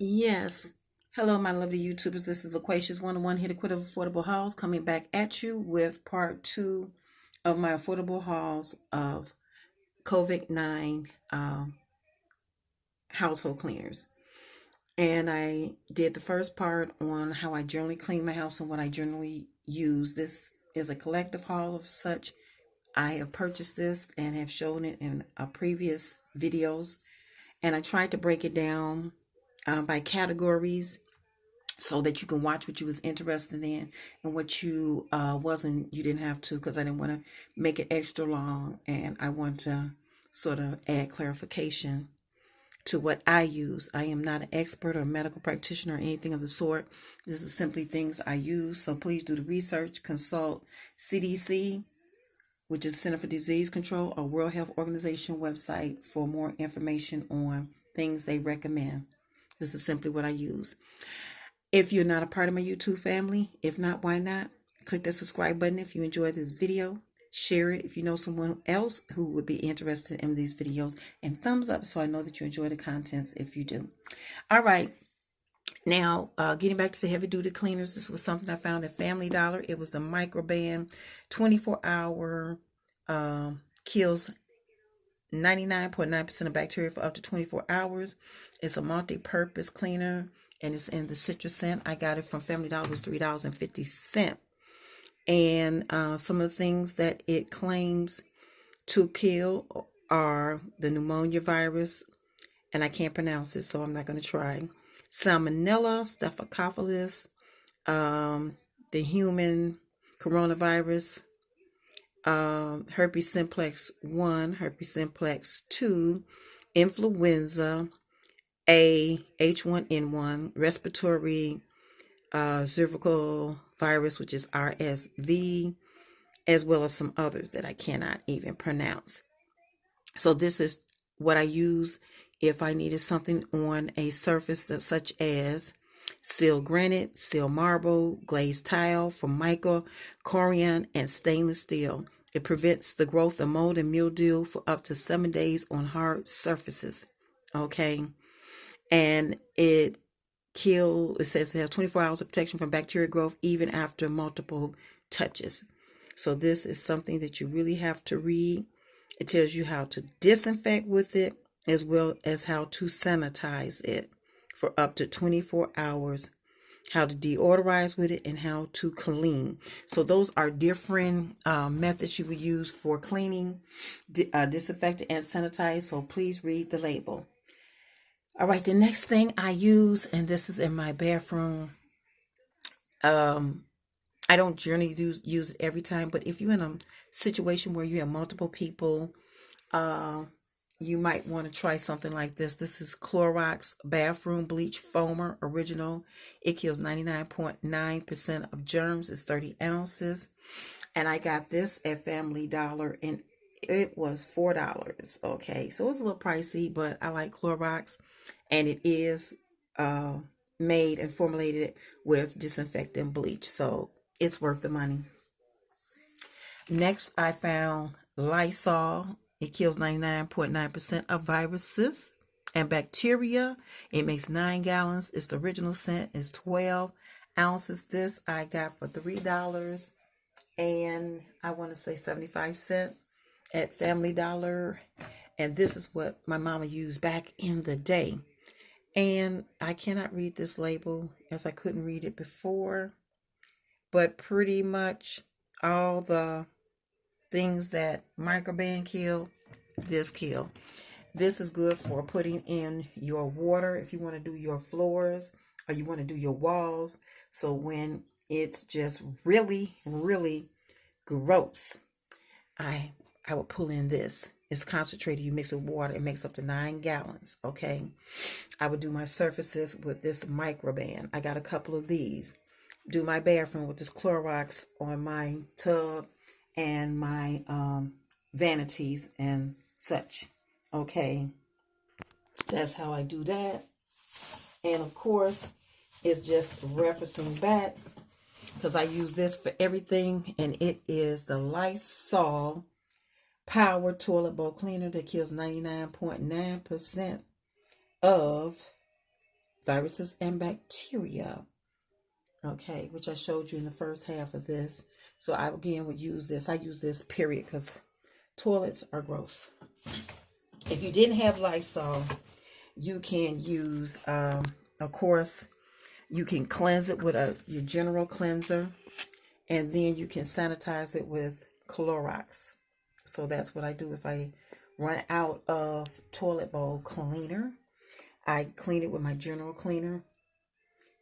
Yes. Hello, my lovely YouTubers. This is Loquacious 101 Hit It Quit of Affordable Hauls coming back at you with part two of my affordable hauls of COVID-19 household cleaners. And I did the first part on how I generally clean my house and what I generally use. This is a collective haul of such. I have purchased this and have shown it in previous videos. And I tried to break it down by categories so that you can watch what you was interested in and what you you didn't have to, because I didn't want to make it extra long, and I want to sort of add clarification to what I use. I am not an expert or a medical practitioner or anything of the sort. This is simply things I use, so please do the research. Consult CDC, which is Center for Disease Control, or World Health Organization website for more information on things they recommend. This is simply what I use. If you're not a part of my YouTube family, if not, why not? Click the subscribe button if you enjoyed this video. Share it if you know someone else who would be interested in these videos. And thumbs up so I know that you enjoy the contents if you do. All right. Now, getting back to the heavy-duty cleaners, this was something I found at Family Dollar. It was the Microban 24-hour kills 99.9% of bacteria for up to 24 hours. It's a multi-purpose cleaner, and it's in the citrus scent. I got it from Family Dollar. It was $3.50. And some of the things that it claims to kill are the pneumonia virus, and I can't pronounce it, so I'm not going to try. Salmonella, Staphylococcus, the human coronavirus, herpes simplex 1, herpes simplex 2, influenza A, H1N1, respiratory cervical virus, which is RSV, as well as some others that I cannot even pronounce. So this is what I use if I needed something on a surface that, such as seal granite, seal marble, glazed tile, formica, corian, and stainless steel. It prevents the growth of mold and mildew for up to 7 days on hard surfaces. Okay. And it says it has 24 hours of protection from bacteria growth even after multiple touches. So this is something that you really have to read. It tells you how to disinfect with it, as well as how to sanitize it for up to 24 hours, how to deodorize with it, and how to clean. So those are different methods you would use for cleaning, disinfect, and sanitize. So please read the label. All right, the next thing I use, and this is in my bathroom. I don't generally use it every time, but if you're in a situation where you have multiple people, you might want to try something like this. This is Clorox Bathroom Bleach Foamer Original. It kills 99.9% of germs. It's 30 ounces. And I got this at Family Dollar, and it was $4. Okay, so it was a little pricey, but I like Clorox, and it is made and formulated with disinfectant bleach, so it's worth the money. Next, I found Lysol. It kills 99.9% of viruses and bacteria. It makes 9 gallons. It's the original scent. It's 12 ounces. This I got for $3 and I want to say 75 cents at Family Dollar. And this is what my mama used back in the day. And I cannot read this label as I couldn't read it before, but pretty much all the things that Microban kill, this kill. This is good for putting in your water if you want to do your floors or you want to do your walls. So when it's just really, really gross, I would pull in this. It's concentrated. You mix it with water. It makes up to 9 gallons. Okay. I would do my surfaces with this Microban. I got a couple of these. Do my bathroom with this Clorox on my tub and my vanities and such. Okay. That's how I do that. And of course, it's just referencing back because I use this for everything, and it is the Lysol Power Toilet Bowl Cleaner that kills 99.9% of viruses and bacteria. Okay, which I showed you in the first half of this. So I again would use this. I use this period because toilets are gross. If you didn't have Lysol, you can use, of course, you can cleanse it with your general cleanser, and then you can sanitize it with Clorox. So that's what I do if I run out of toilet bowl cleaner. I clean it with my general cleaner,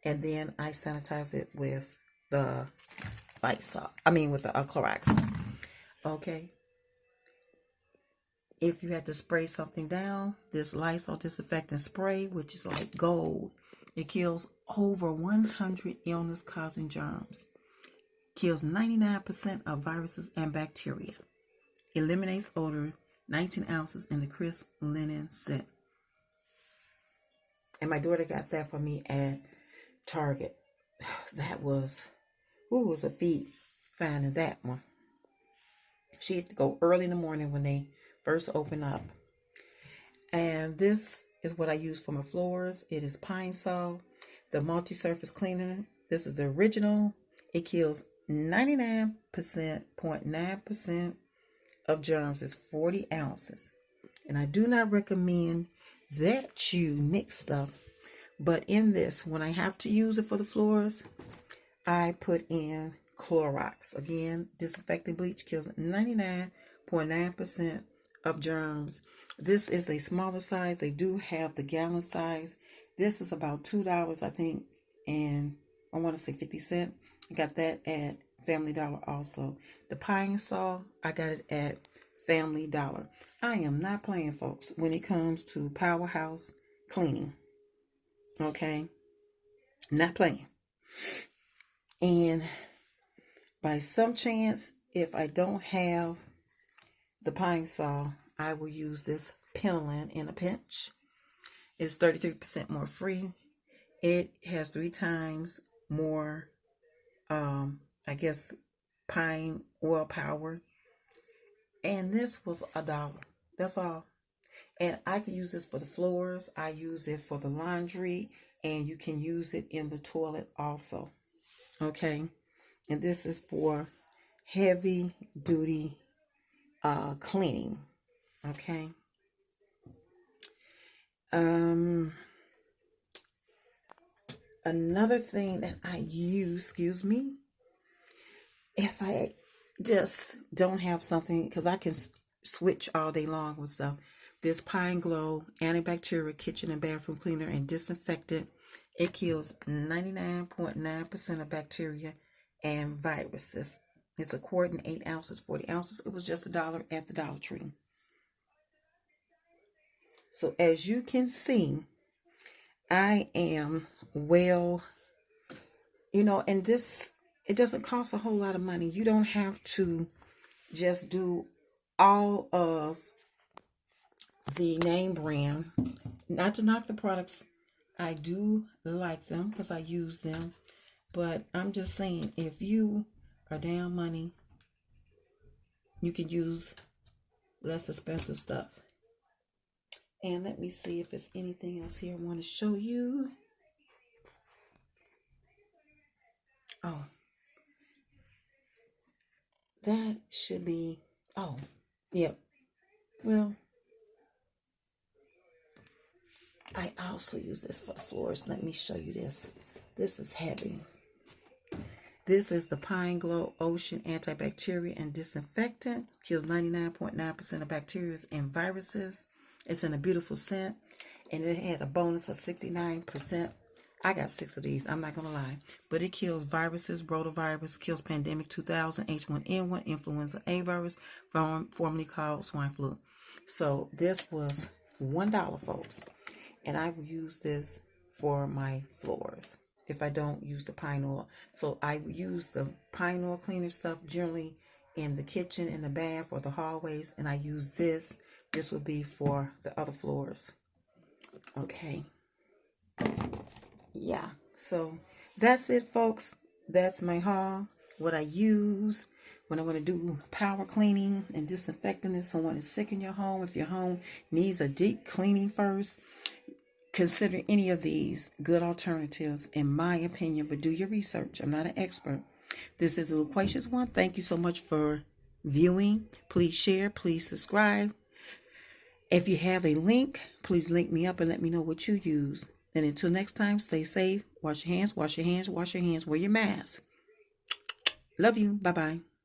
and then I sanitize it with the Lysol. With the Clorox. Okay. If you had to spray something down, this Lysol disinfectant spray, which is like gold, it kills over 100 illness-causing germs. Kills 99% of viruses and bacteria. Eliminates odor, 19 ounces in the crisp linen set. And my daughter got that for me at Target. That was a feat finding that one. She had to go early in the morning when they first open up. And this is what I use for my floors. It is Pine Sol, the multi-surface cleaner. This is the original. It kills 99.9% of germs. It's 40 ounces. And I do not recommend that you mix stuff. But in this, when I have to use it for the floors, I put in Clorox. Again, disinfecting bleach kills 99.9% of germs. This is a smaller size. They do have the gallon size. This is about $2, I think, and I want to say 50 cents. I got that at Family Dollar also. The Pine Sol, I got it at Family Dollar. I am not playing, folks, when it comes to powerhouse cleaning. Okay? Not playing. And by some chance, if I don't have the Pine Sol, I will use this Penolin in a pinch. It's 33% more free. It has 3 times more, pine oil power. And this was $1. That's all. And I can use this for the floors. I use it for the laundry. And you can use it in the toilet also. Okay. And this is for heavy duty cleaning. Okay. Another thing that I use, if I just don't have something, because I can switch all day long with stuff. This Pine Glow antibacterial kitchen and bathroom cleaner and disinfectant. It kills 99.9% of bacteria and viruses. It's a quart and 8 ounces, 40 ounces. It was just $1 at the Dollar Tree. So as you can see, I am and this, it doesn't cost a whole lot of money. You don't have to just do all of the name brand. Not to knock the products. I do like them because I use them. But I'm just saying, if you are down money, you can use less expensive stuff. And let me see if there's anything else here I want to show you. Oh, that should be, yep. Well, I also use this for the floors. Let me show you this. This is heavy. This is the Pine Glow Ocean Antibacterial and Disinfectant. Kills 99.9% of bacteria and viruses. It's in a beautiful scent. And it had a bonus of 69%. I got 6 of these. I'm not going to lie. But it kills viruses, rotavirus, kills pandemic 2000, H1N1, influenza A virus, formerly called swine flu. So this was $1, folks. And I will use this for my floors if I don't use the pine oil. So I use the pine oil cleaner stuff generally in the kitchen, in the bath, or the hallways. And I use this. This will be for the other floors. Okay. Yeah. So that's it, folks. That's my haul. What I use when I want to do power cleaning and disinfecting if someone is sick in your home. If your home needs a deep cleaning first, consider any of these good alternatives, in my opinion, but do your research. I'm not an expert. This is the Loquacious One. Thank you so much for viewing. Please share. Please subscribe. If you have a link, please link me up and let me know what you use. And until next time, stay safe. Wash your hands, wash your hands, wash your hands. Wear your mask. Love you. Bye-bye.